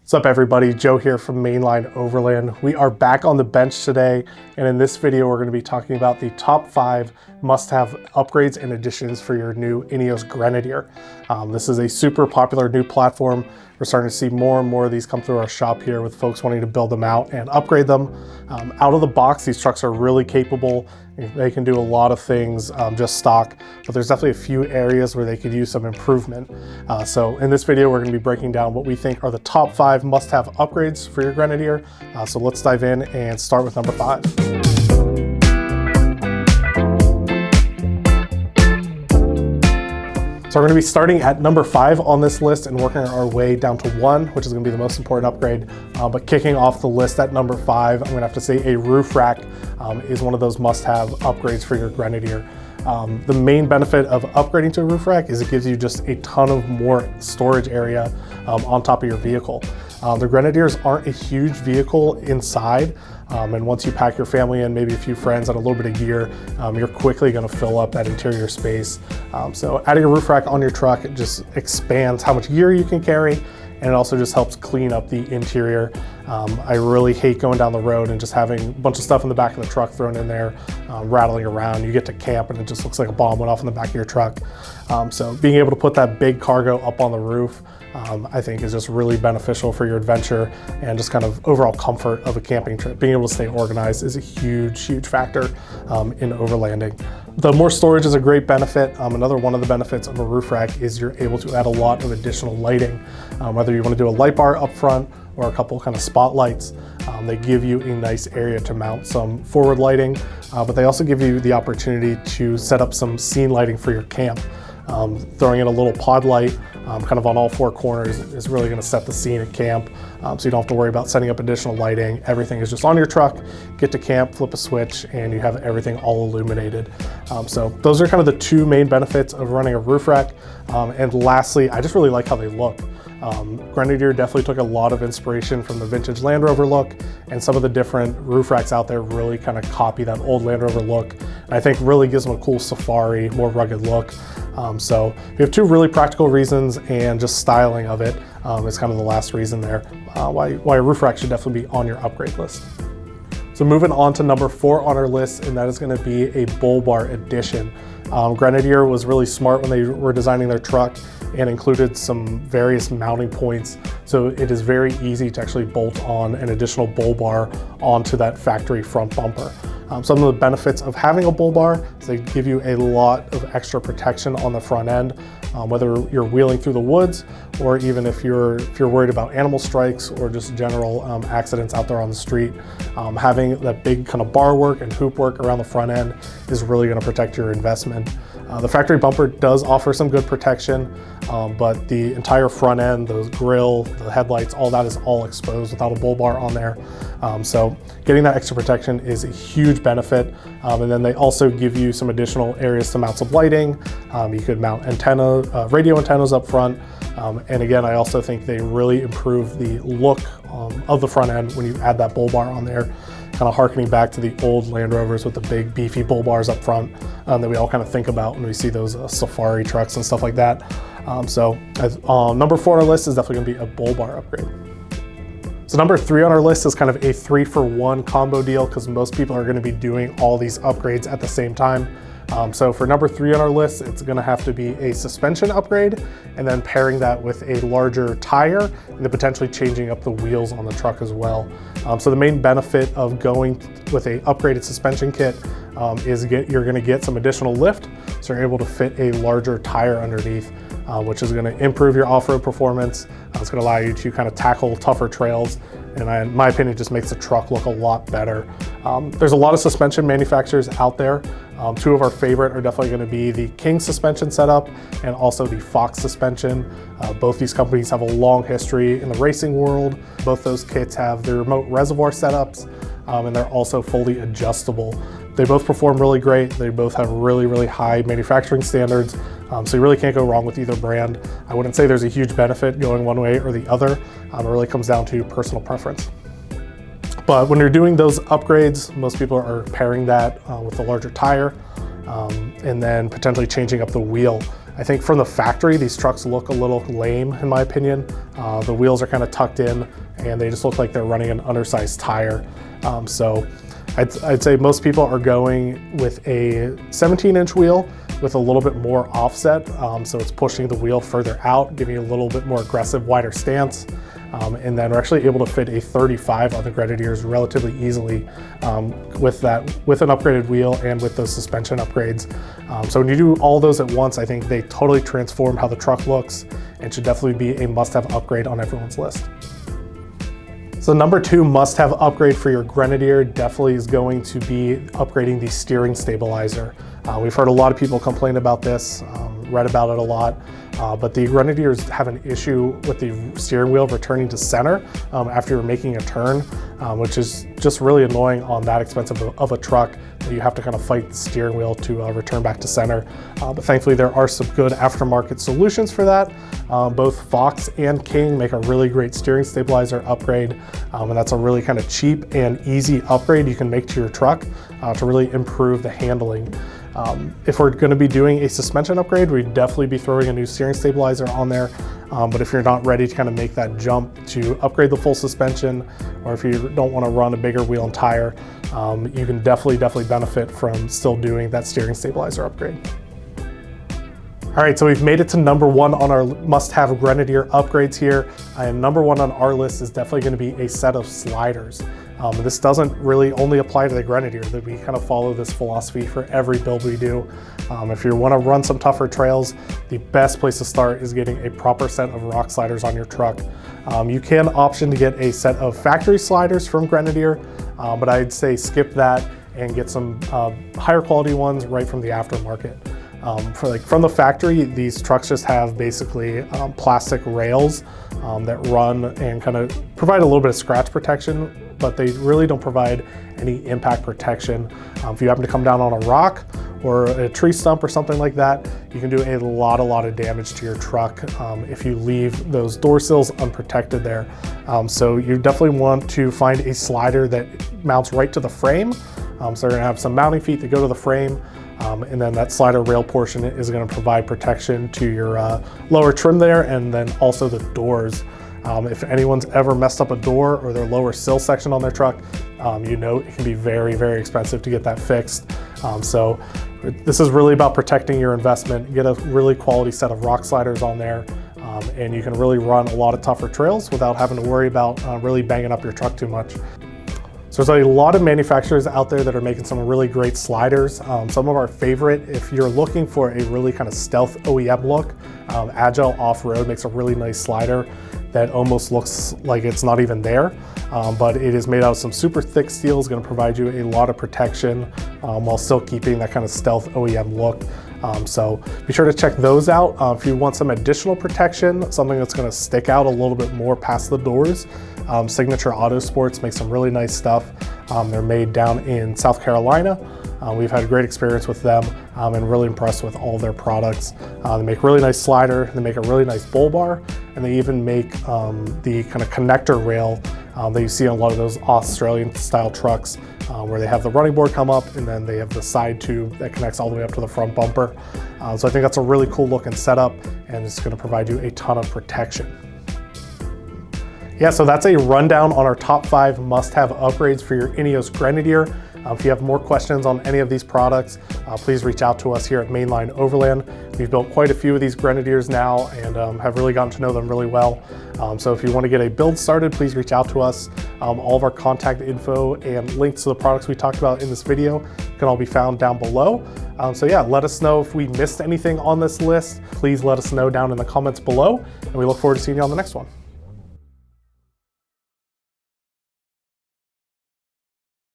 What's up everybody, Joe here from Mainline Overland. We are back on the bench today, and in this video we're going to be talking about the top 5 must-have upgrades and additions for your new INEOS Grenadier. This is a super popular new platform. We're starting to see more and more of these come through our shop here with folks wanting to build them out and upgrade them. Out of the box, these trucks are really capable. They can do a lot of things just stock, but there's definitely a few areas where they could use some improvement. So in this video, we're going to be breaking down what we think are the top 5 must-have upgrades for your Grenadier. So let's dive in and start with number 5. So we're going to be starting at number 5 on this list and working our way down to 1, which is going to be the most important upgrade. But kicking off the list at number 5, I'm going to have to say a roof rack is one of those must-have upgrades for your Grenadier. The main benefit of upgrading to a roof rack is it gives you just a ton of more storage area on top of your vehicle. The Grenadiers aren't a huge vehicle inside, and once you pack your family in, maybe a few friends and a little bit of gear, you're quickly going to fill up that interior space. So adding a roof rack on your truck, it just expands how much gear you can carry, and it also just helps clean up the interior. I really hate going down the road and just having a bunch of stuff in the back of the truck thrown in there, rattling around. You get to camp and it just looks like a bomb went off in the back of your truck. So being able to put that big cargo up on the roof, I think is just really beneficial for your adventure and just kind of overall comfort of a camping trip. Being able to stay organized is a huge, huge factor in overlanding. The more storage is a great benefit. Another one of the benefits of a roof rack is you're able to add a lot of additional lighting. Whether you want to do a light bar up front or a couple kind of spotlights, they give you a nice area to mount some forward lighting, but they also give you the opportunity to set up some scene lighting for your camp. Throwing in a little pod light kind of on all 4 corners is really going to set the scene at camp, so you don't have to worry about setting up additional lighting. Everything is just on your truck. Get to camp, flip a switch, and you have everything all illuminated. So those are kind of the 2 main benefits of running a roof rack. And lastly, I just really like how they look. Grenadier definitely took a lot of inspiration from the vintage Land Rover look, and some of the different roof racks out there really kind of copy that old Land Rover look, and I think really gives them a cool safari, more rugged look. So we have 2 really practical reasons, and just styling of it is kind of the last reason there why a roof rack should definitely be on your upgrade list. So moving on to number 4 on our list, and that is going to be a bullbar addition. Grenadier was really smart when they were designing their truck and included some various mounting points, so it is very easy to actually bolt on an additional bull bar onto that factory front bumper. Some of the benefits of having a bull bar is they give you a lot of extra protection on the front end, whether you're wheeling through the woods or even if you're worried about animal strikes or just general accidents out there on the street. Having that big kind of bar work and hoop work around the front end is really going to protect your investment. The factory bumper does offer some good protection, but the entire front end, the grill, the headlights, all that is all exposed without a bull bar on there. So getting that extra protection is a huge benefit. And then they also give you some additional areas to mount some lighting. You could mount radio antennas up front. And again, I also think they really improve the look of the front end when you add that bull bar on there, kind of harkening back to the old Land Rovers with the big beefy bull bars up front that we all kind of think about when we see those safari trucks and stuff like that. Number 4 on our list is definitely going to be a bull bar upgrade. So number 3 on our list is kind of a 3-for-1 combo deal, because most people are going to be doing all these upgrades at the same time. So for number 3 on our list, it's going to have to be a suspension upgrade, and then pairing that with a larger tire, and then potentially changing up the wheels on the truck as well. So the main benefit of going with a upgraded suspension kit is you're going to get some additional lift, so you're able to fit a larger tire underneath, which is going to improve your off-road performance. It's going to allow you to kind of tackle tougher trails, and in my opinion, it just makes the truck look a lot better. There's a lot of suspension manufacturers out there. 2 of our favorite are definitely going to be the King suspension setup and also the Fox suspension. Both these companies have a long history in the racing world. Both those kits have their remote reservoir setups, and they're also fully adjustable. They both perform really great. They both have really, really high manufacturing standards, so you really can't go wrong with either brand. I wouldn't say there's a huge benefit going one way or the other. It really comes down to personal preference. But when you're doing those upgrades, most people are pairing that with a larger tire, and then potentially changing up the wheel. I think from the factory, these trucks look a little lame in my opinion. The wheels are kind of tucked in and they just look like they're running an undersized tire. So I'd say most people are going with a 17-inch wheel with a little bit more offset. So it's pushing the wheel further out, giving you a little bit more aggressive, wider stance. And then we're actually able to fit a 35 on the Grenadiers relatively easily with an upgraded wheel and with those suspension upgrades. So when you do all those at once, I think they totally transform how the truck looks and should definitely be a must-have upgrade on everyone's list. So number 2 must-have upgrade for your Grenadier definitely is going to be upgrading the steering stabilizer. We've heard a lot of people complain about this, read about it a lot, but the Grenadiers have an issue with the steering wheel returning to center after you're making a turn, which is just really annoying on that expensive of a truck that you have to kind of fight the steering wheel to return back to center. But thankfully there are some good aftermarket solutions for that. Both Fox and King make a really great steering stabilizer upgrade, and that's a really kind of cheap and easy upgrade you can make to your truck to really improve the handling. If we're going to be doing a suspension upgrade, we'd definitely be throwing a new steering stabilizer on there. But if you're not ready to kind of make that jump to upgrade the full suspension, or if you don't want to run a bigger wheel and tire, you can definitely benefit from still doing that steering stabilizer upgrade. All right, so we've made it to number 1 on our must-have Grenadier upgrades here. And number 1 on our list is definitely going to be a set of sliders. This doesn't really only apply to the Grenadier, that we kind of follow this philosophy for every build we do. If you want to run some tougher trails, the best place to start is getting a proper set of rock sliders on your truck. You can option to get a set of factory sliders from Grenadier, but I'd say skip that and get some higher quality ones right from the aftermarket. From the factory, these trucks just have basically plastic rails that run and kind of provide a little bit of scratch protection, but they really don't provide any impact protection. If you happen to come down on a rock or a tree stump or something like that, you can do a lot of damage to your truck if you leave those door sills unprotected there. So you definitely want to find a slider that mounts right to the frame. So you're gonna have some mounting feet that go to the frame, and then that slider rail portion is gonna provide protection to your lower trim there, and then also the doors. If anyone's ever messed up a door or their lower sill section on their truck, you know it can be very expensive to get that fixed. So this is really about protecting your investment. Get a really quality set of rock sliders on there, and you can really run a lot of tougher trails without having to worry about really banging up your truck too much. So there's a lot of manufacturers out there that are making some really great sliders. Some of our favorite, if you're looking for a really kind of stealth OEM look, Agile Off-Road makes a really nice slider that almost looks like it's not even there, but it is made out of some super thick steel. It's going to provide you a lot of protection while still keeping that kind of stealth OEM look. So be sure to check those out. If you want some additional protection, something that's going to stick out a little bit more past the doors, Signature Autosports makes some really nice stuff. They're made down in South Carolina. We've had a great experience with them and really impressed with all their products. They make a really nice slider, they make a really nice bull bar, and they even make the kind of connector rail that you see on a lot of those Australian style trucks where they have the running board come up and then they have the side tube that connects all the way up to the front bumper. So I think that's a really cool looking setup, and it's going to provide you a ton of protection. Yeah, so that's a rundown on our top 5 must-have upgrades for your INEOS Grenadier. If you have more questions on any of these products, please reach out to us here at Mainline Overland. We've built quite a few of these Grenadiers now and have really gotten to know them really well. So if you want to get a build started, please reach out to us. All of our contact info and links to the products we talked about in this video can all be found down below. So yeah, let us know if we missed anything on this list. Please let us know down in the comments below, and we look forward to seeing you on the next one.